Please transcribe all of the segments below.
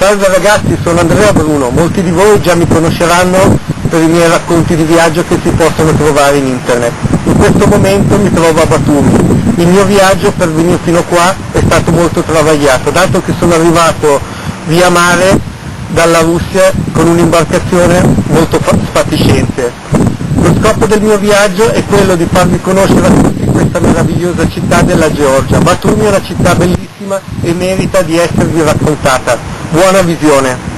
Salve ragazzi, sono Andrea Bruno, molti di voi già mi conosceranno per i miei racconti di viaggio che si possono trovare in internet. In questo momento mi trovo a Batumi. Il mio viaggio per venire fino qua è stato molto travagliato, dato che sono arrivato via mare dalla Russia con un'imbarcazione molto fatiscente. Lo scopo del mio viaggio è quello di farvi conoscere a tutti questa meravigliosa città della Georgia. Batumi è una città bellissima e merita di esservi raccontata. Buona visione!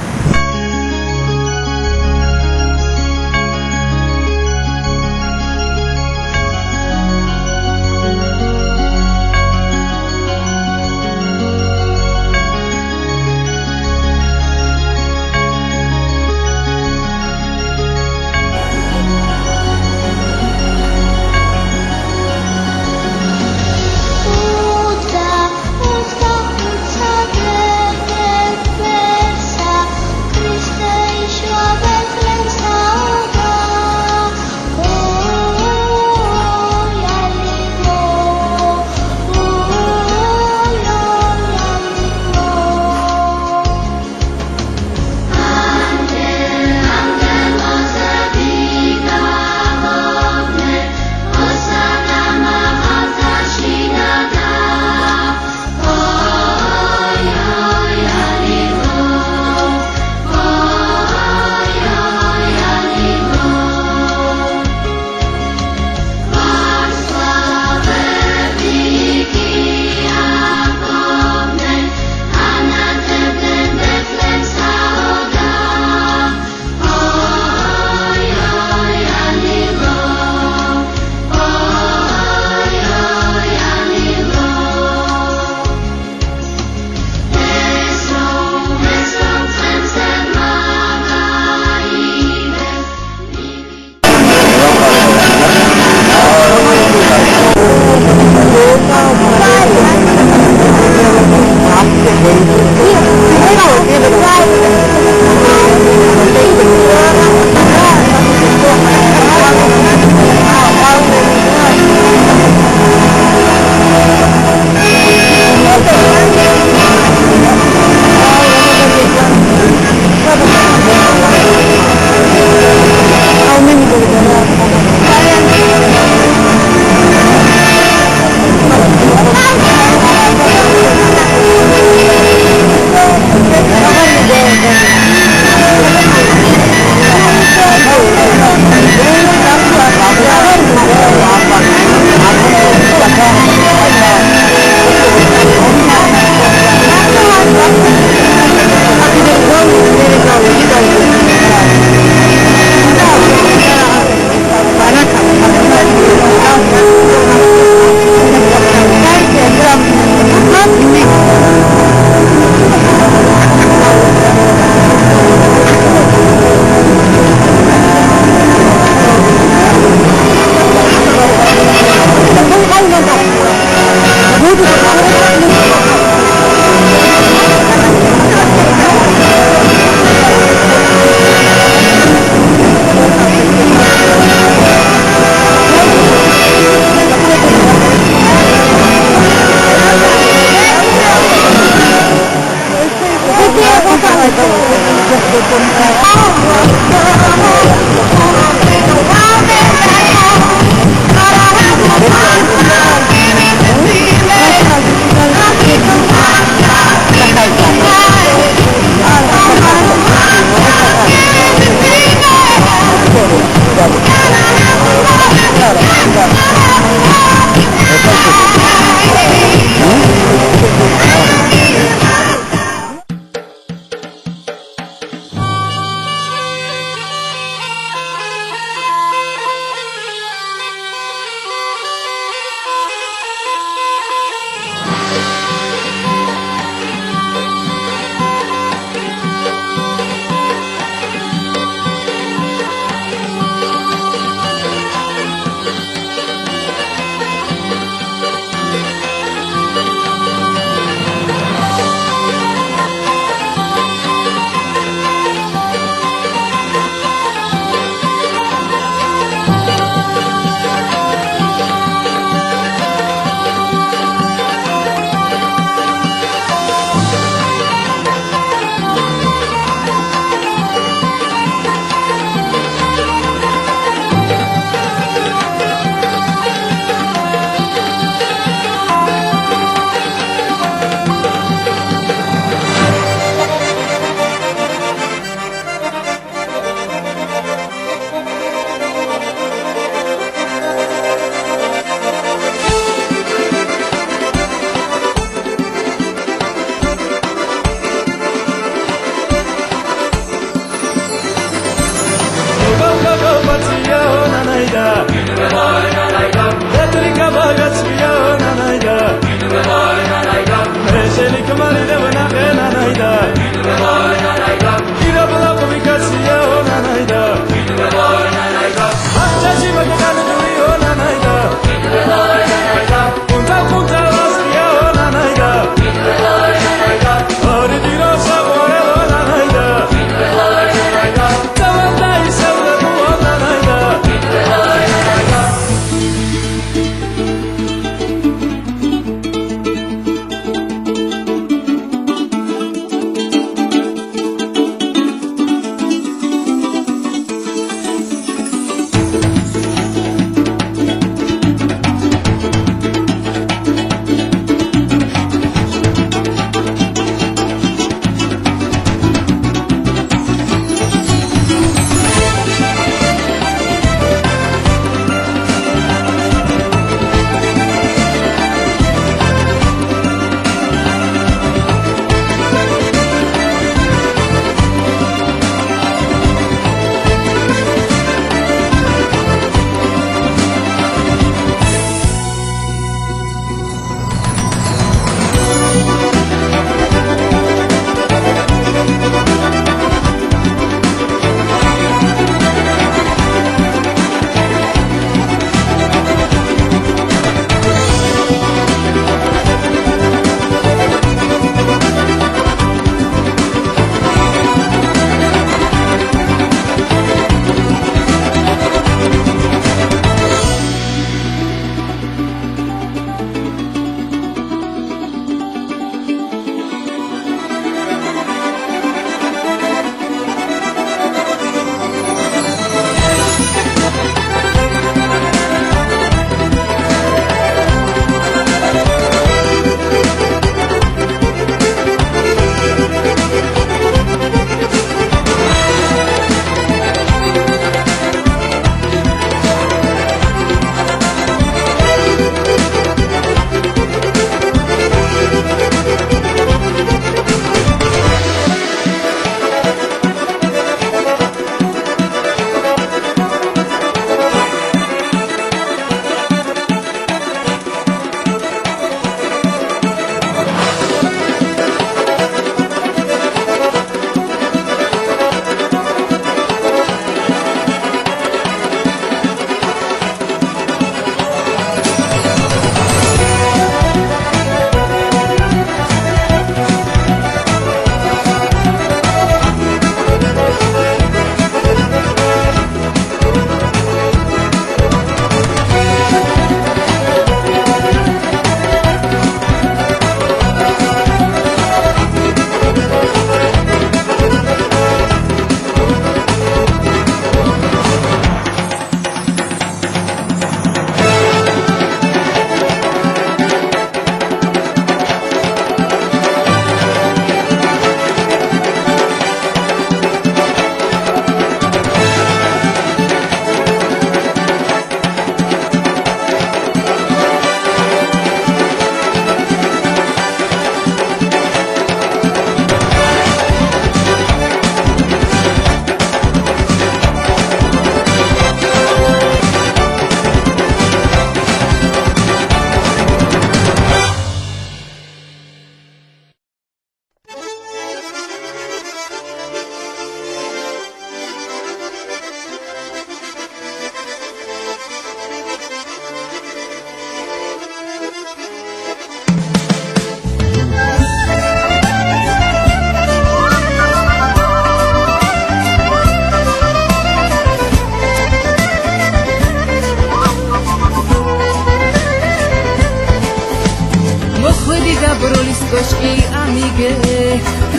აშკი ამიგე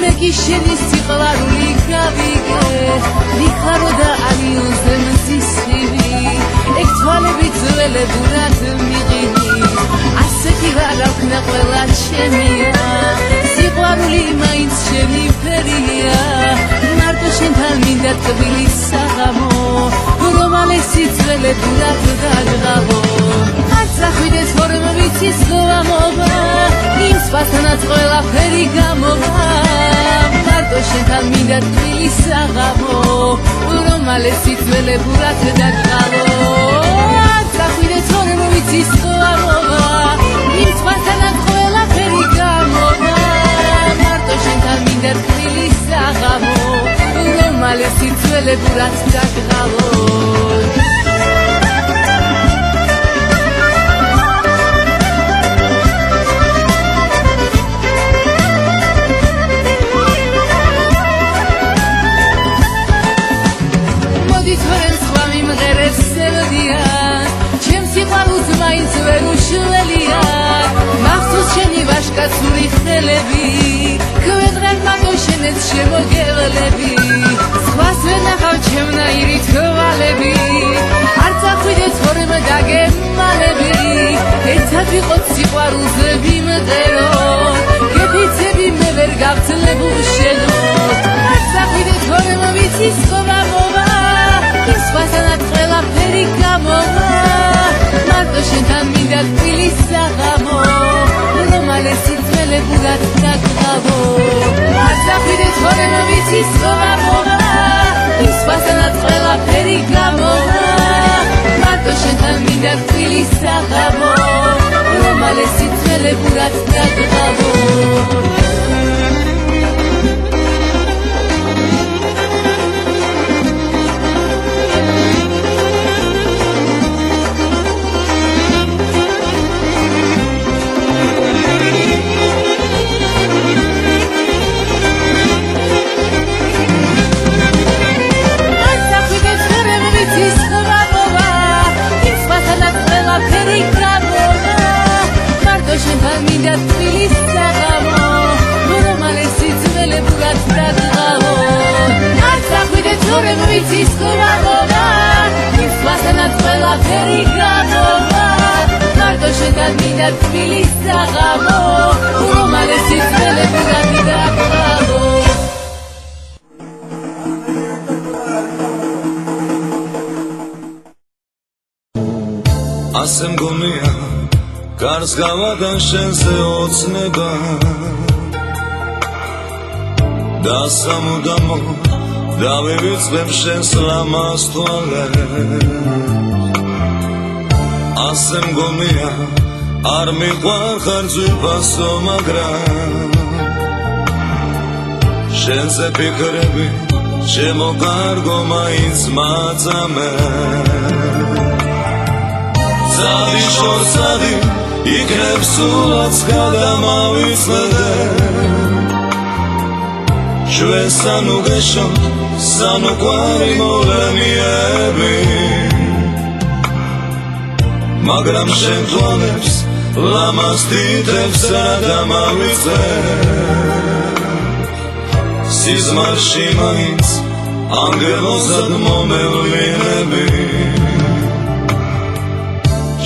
მე შენი სიყვარული გავიგე ვიხარო და ალიონზე მზისხივი ეგ თვალები ძველებურად მიყიდი ასეთი ვარ აქვნა ყველა ჩემია სიყვარული მაინც შენი ფერია მარტო შენთან მინდა თბილი საღამო რომალესი ძველებურად დაგღავო არც ახვიდე თორემ ვიცი სლავამობა იმ სხვასთანაც ყველაფერი გამოვა მარტო შენთან მინდა თბილი საღამო რომალესი ძველებურად დაგღავო არც ახვიდე თორემ ვიცი სლავამობა იმ სხვასთანაც ყველაფერი გამოვა მარტო შენთან მინდა თბილი საღამო რომალესი ძველებურად დაგღავო კაცური ხელები ქვედღარ მარტო შენეც შემოგევლები სხვას ვერ ნახავ ჩემნაირი თვალები არც ახვიდე თორემ დაგემალები ერთად ვიყოთ სიყვარულზე ვიმღერო გეფიცები მე ვერ გავძლებ უშენოდ არც ახვიდე თორემ ვიცი სხდომობა ის სხვასთანაც ყველაფერი გამოვა მარტო შენთან მინდა თბილი საღამო რომალესი ძველებურად დაგღავო არც ახვიდე თორემ ვიცი სხდომობა ის სხვასთანაც ყველაფერი გამოვა მარტო შენთან მინდა თბილი საღამო რომალესი ძველებურად დაგღავო თბილი საღამო რომალესი ძველებურად დაგღავო ასე მგონია გარს გავაგან შენზე ოცნება და სამუდამო დავივიწყებ შენს ლამაზ თვალებს ასე მგონია არ მიყვარხარ ძვირფასო მაგრამ შენზე ფიქრები ჩემო კარგო მაინც მაწამე ძალი შორსადი იქნებ სულაც გადამავიწყდე ჩვენ სანუ გეშოთ სანუ კვარი მოვლენიები მაგრამ შენ თვალებს ლამაზ თითებს გადამავიწყე სიზმარში მაინც ანგელოზად მომევლინები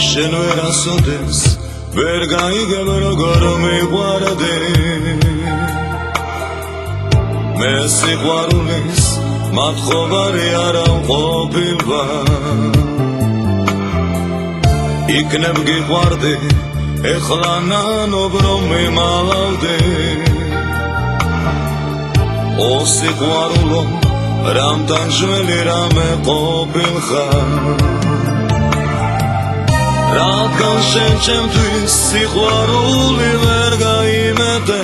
შენ ვერასოდეს ვერ გაიგებ როგორ მიყვარდი მე სიყვარულის მათხოვარი არა ვყოფილვარ იქნებ გიყვარდი ეხლა ნანობ რომ მიმალავდი ო სიყვარულო რამთან ჟველი რამე ყოფილხარ რადგან შენ ჩემთვის სიყვარული ვერ გაიმეტე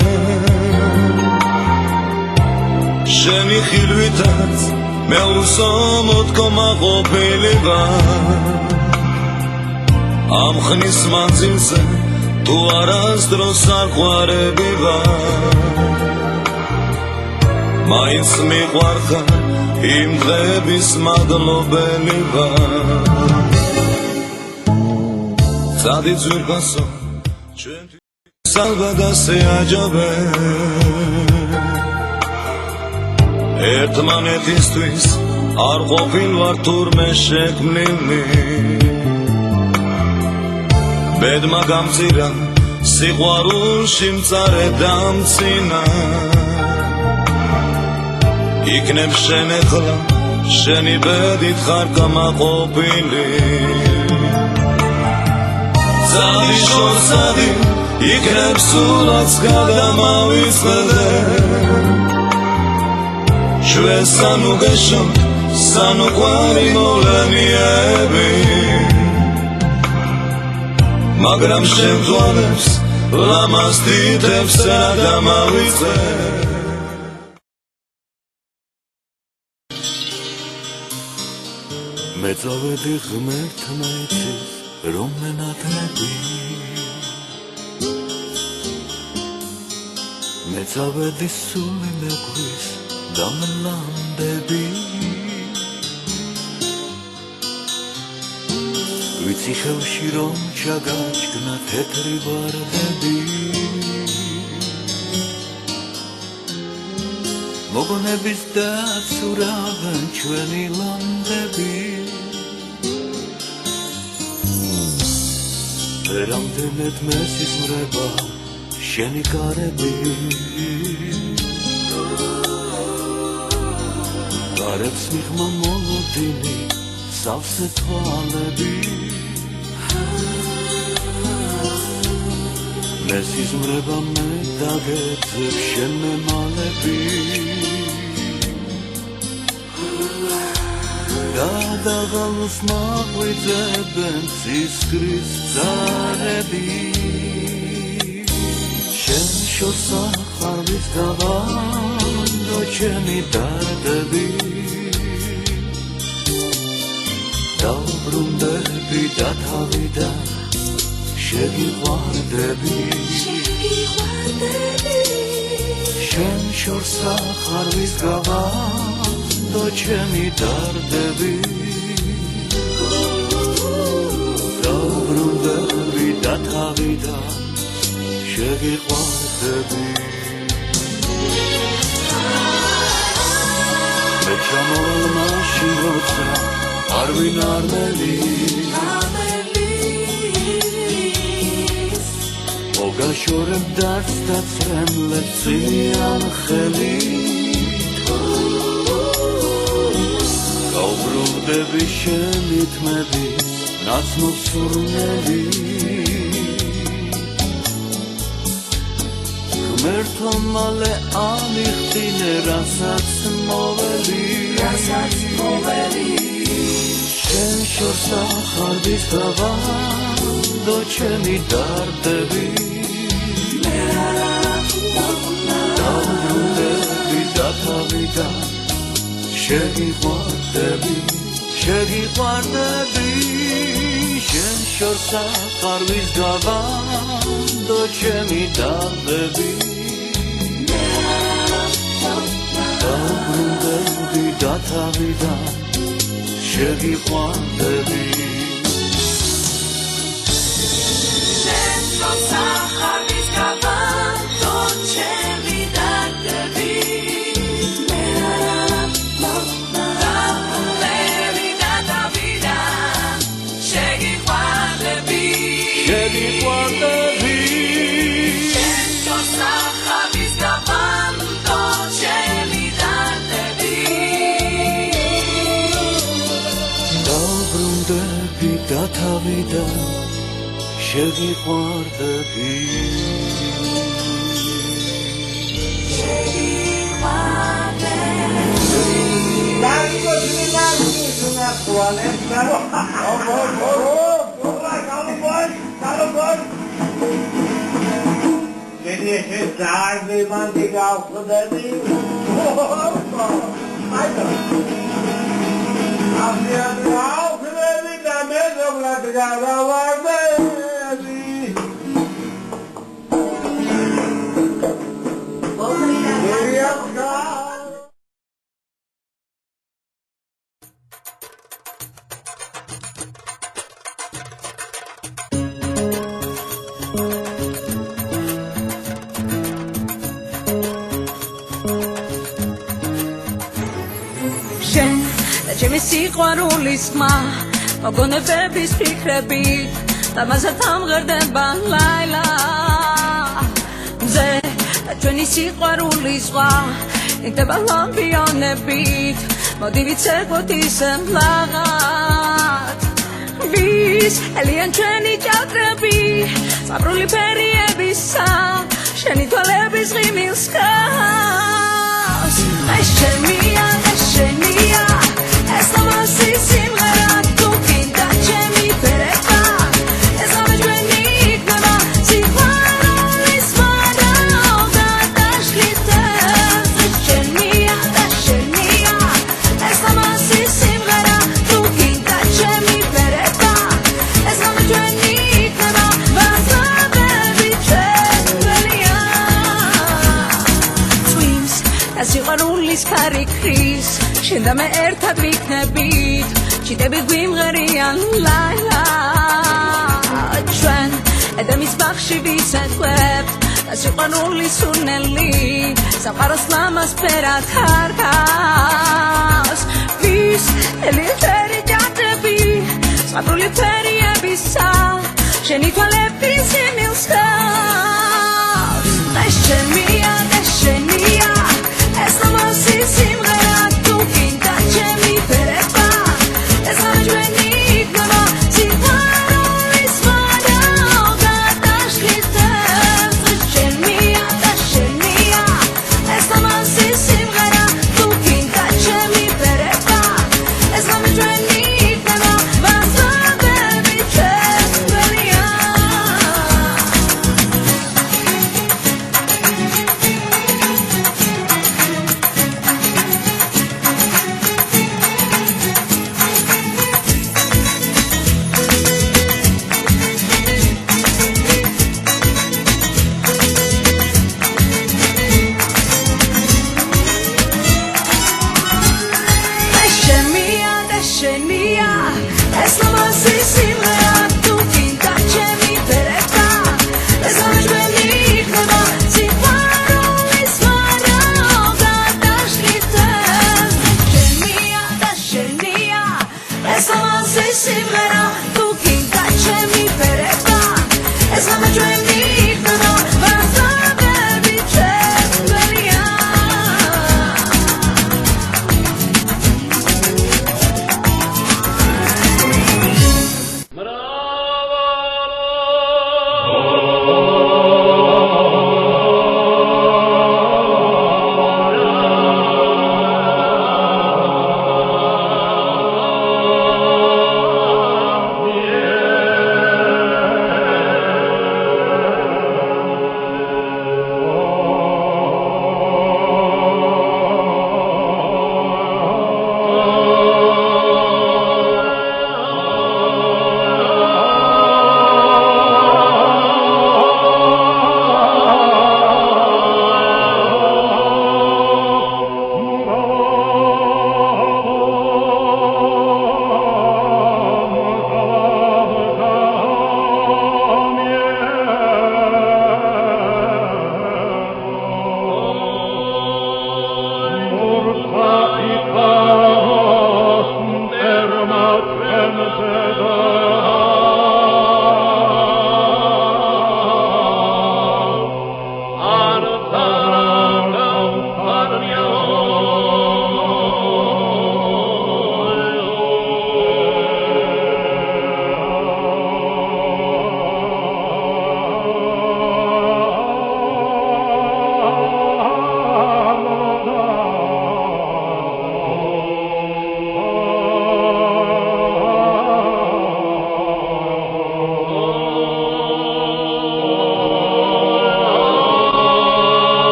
შენი ხილვითაც მე უსამოთქომა ყოფილი ვარ ამ ხნის მანძილზე თუ არასდროს არ ყვარები ვარ მაინც მიყვარხარ იმ დღეების მადლობელი ვარ Sadi dzurbaso, ალბათ ასე აჯობე ერთმანეთისთვის არ ყოფილ ვარ თურმე შექმნილი ბედმა გამწირა სიყვარულში მწარე დამცინა იქნებ შენ ახლა შენი ბედით ხარ გამაყოფილი ზადი შორსადი იქნებ სულაც გადამავიწყდე ჩვენ სანუ გეშოთ სანუ ყვარი მოვლენიები მაგრამ შენ ძვალებს ლამაზ დიდებს გადამავიწყდე მე წავედი ღმერთმა იცის რომ მენათლები მე წავედი სული მეკვის და მლამდები ვიცი ხელში რომ ჩაგაჩქნა თეთრი ვარდები მოგონების დაცურავენ ჩვენი ლანდები რამდენად მესიზმრება შენი კარები გარებს მიღმა მოლოდინი სავსე თვალები მესიზმრება მე დაგეძებ შენ მემალები გადაღალოს მაღვიძებენ ცისკრის ძარები შენ შორსა ხარვის გავანდო ჩემი დარდები დავბრუნდები და თავიდან შეგიყვარდები შენ შორსა ხარვის გავანდო ჩემი დარდები დავბრუნდები და თავიდან შეგიყვარდები მე ჩამოვალ მაშინ როცა არ ვინ არ მელის მოგაშორებ დარს და წრემლებს წინიან ხელით გავბრუნდები შენი თმების ნაცნობ სურნელი ღმერთო მალე ამიხტინე რასაც მოველი შენ შორსა ხარვის გავანდო ჩემი დარდები დავბრუნდები და თავიდან შეგიყვარდები შენ შორსა ხარვის გავანდო ჩემი დარდები დავბრუნდები და თავიდან შეგიყვარდები შენ შორსა ხარვის გავანდო ჩემი დარდები დავბრუნდები და თავიდან შეგიყვარდები შენ შორსა ხარვის გავანდო ჩემი დარდები დავბრუნდები და თავიდან შეგიყვარდები შენ და ჩემი სიყვარულის ხმა მოგონებების ფიქრებით დამაზად ამღერდება ლაილა მზე და ჩვენი სიყვარულის ზღვა იქნება ლამპიონებით მოდი ვიცეკვოთ ისე მლაღად ვის ელიან ჩვენი ჭადრები წაბრული ფერიებისა შენი თვალების ღიმილს ხავს ეს შენია ეს ამასი სიმღერა თუ გინდა ჩემი ფერება ეს ამეჯვენი იქნება სიყვარულის მარაობა დაშლითებს ეს შენია ეს ამასი სიმღერა თუ გინდა ჩემი ფერება ეს ამეჯვენი იქნება ვაზრობები ჩვენია წვიმს ეს სიყვარულის ქარი ქრის შენ და მე ერთად ვიქნებით ჩიტები გვიმღერიან ლაილა ჩვენ ედემის ბაღში ვისახვებთ და სიყვარულის სურნელი სამყაროს ლამას ფერად ხარგავს ვის ელიან ჩვენი ჭადრები წაბრული ფერიებისა შენი თვალების ღიმილს ხავს ეს შენია ეს ამასი სიმღერა თუ გინდა ჩემი ფერება ეს ამეჯვენი იქნება სიყვარულის მარაობა დაშლითებს ეს შენია ეს ამასი სიმღერა თუ გინდა ჩემი ფერება ეს ამეჯვენი იქნება ვაზრობები ჩვენია შენია ეს ამასი სიმღერა თუ გინდა ჩემი ფერება ეს ამეჯვენი იქნება სიყვარულის მარაობა დაშლითებს შენია ეს ამასი სიმღერა თუ გინდა ჩემი ფერება ეს ამეჯვენი იქნება ვაზრობები ჩვენია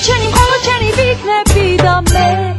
Cheni, oh, Cheni, big nepi, the man.